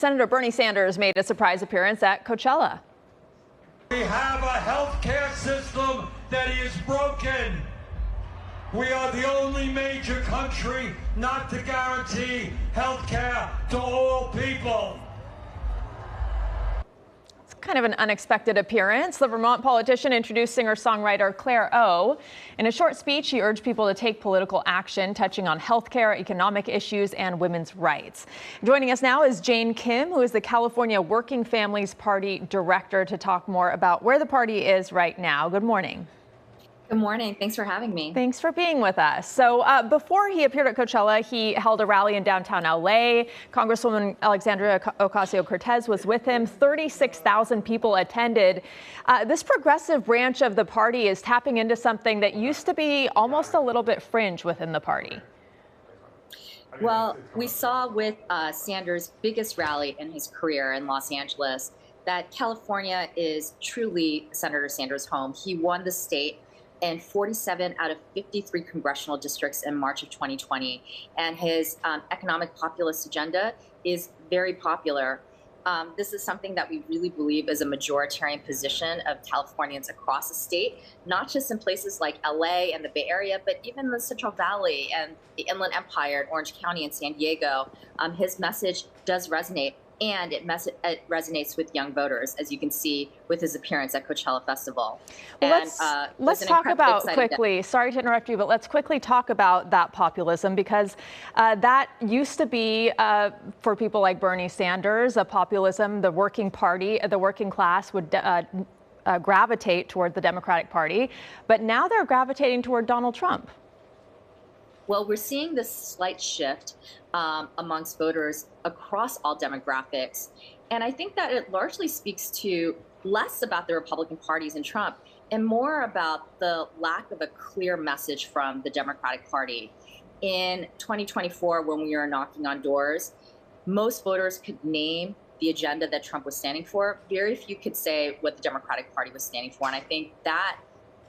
Senator Bernie Sanders made a surprise appearance at Coachella. We have a healthcare system that is broken. We are the only major country not to guarantee healthcare to all people. It's kind of an unexpected appearance. The Vermont politician introduced singer-songwriter Claire O. In a short speech, she urged people to take political action, touching on healthcare, economic issues, and women's rights. Joining us now is Jane Kim, who is the California Working Families Party director, to talk more about where the party is right now. Good morning. Good morning. Thanks for having me. Thanks for being with us. So before he appeared at Coachella, he held a rally in downtown LA. Congresswoman Alexandria Ocasio-Cortez was with him. 36,000 people attended. This progressive branch of the party is tapping into something that used to be almost a little bit fringe within the party. Well, we saw with Sanders' biggest rally in his career in Los Angeles that California is truly Senator Sanders' home. He won the state in 47 out of 53 congressional districts in March of 2020. And his economic populist agenda is very popular. This is something that we really believe is a majoritarian position of Californians across the state, not just in places like LA and the Bay Area, but even the Central Valley and the Inland Empire, Orange County and San Diego. His message does resonate. And it resonates with young voters, as you can see with his appearance at Coachella Festival. Well, let's talk about quickly, sorry to interrupt you, but let's quickly talk about that populism, because that used to be, for people like Bernie Sanders, a populism, the working party, the working class would gravitate toward the Democratic Party. But now they're gravitating toward Donald Trump. Well, we're seeing this slight shift amongst voters across all demographics. And I think that it largely speaks to less about the Republican parties and Trump and more about the lack of a clear message from the Democratic Party. In 2024, when we were knocking on doors, most voters could name the agenda that Trump was standing for. Very few could say what the Democratic Party was standing for. And I think that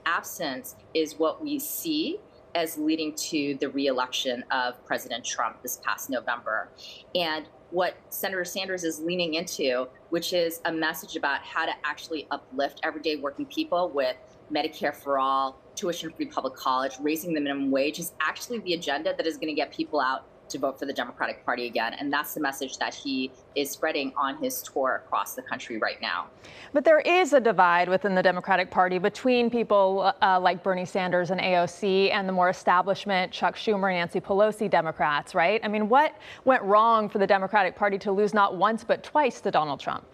absence is what we see as leading to the re-election of President Trump this past November. And what Senator Sanders is leaning into, which is a message about how to actually uplift everyday working people with Medicare for all, tuition-free public college, raising the minimum wage, is actually the agenda that is going to get people out to vote for the Democratic Party again. And that's the message that he is spreading on his tour across the country right now. But there is a divide within the Democratic Party between people like Bernie Sanders and AOC and the more establishment Chuck Schumer, Nancy Pelosi Democrats, right? I mean, what went wrong for the Democratic Party to lose not once but twice to Donald Trump?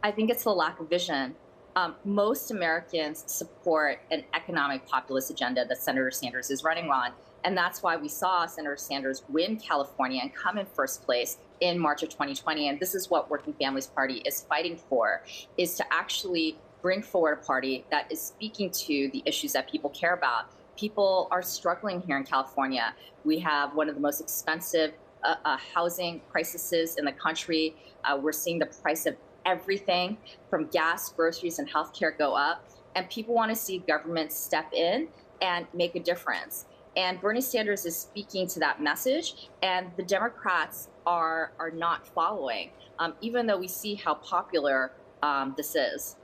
I think it's the lack of vision. Most Americans support an economic populist agenda that Senator Sanders is running on. And that's why we saw Senator Sanders win California and come in first place in March of 2020. And this is what Working Families Party is fighting for, is to actually bring forward a party that is speaking to the issues that people care about. People are struggling here in California. We have one of the most expensive housing crises in the country. We're seeing the price of everything from gas, groceries, and healthcare go up. And people want to see government step in and make a difference. And Bernie Sanders is speaking to that message, and the Democrats are not following, even though we see how popular this is.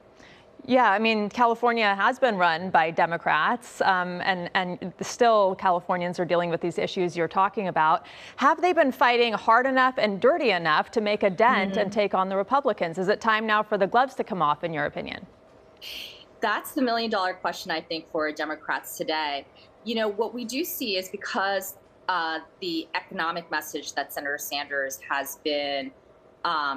Yeah, I mean, California has been run by Democrats, and still Californians are dealing with these issues you're talking about. Have they been fighting hard enough and dirty enough to make a dent and take on the Republicans? Is it time now for the gloves to come off, in your opinion? That's the million-dollar question, I think, for Democrats today. You know, what we do see is because the economic message that Senator Sanders has been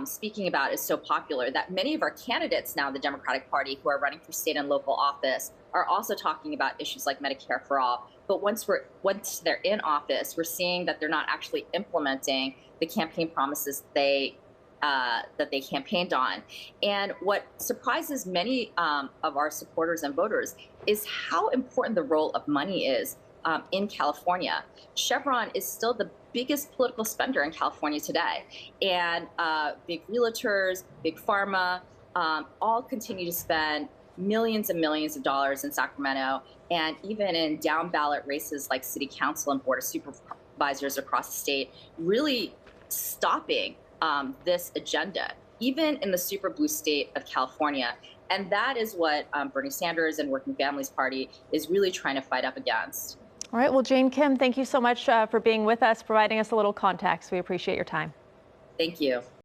speaking about is so popular, that many of our candidates now in the Democratic Party who are running for state and local office are also talking about issues like Medicare for all. But once they're in office, we're seeing that they're not actually implementing the campaign promises that they campaigned on. And what surprises many of our supporters and voters is how important the role of money is in California. Chevron is still the biggest political spender in California today. And big realtors, big pharma, all continue to spend millions and millions of dollars in Sacramento, and even in down ballot races like city council and board of supervisors across the state, really stopping this agenda, even in the super blue state of California. And that is what Bernie Sanders and Working Families Party is really trying to fight up against. All right. Well, Jane Kim, thank you so much for being with us, providing us a little context. We appreciate your time. Thank you.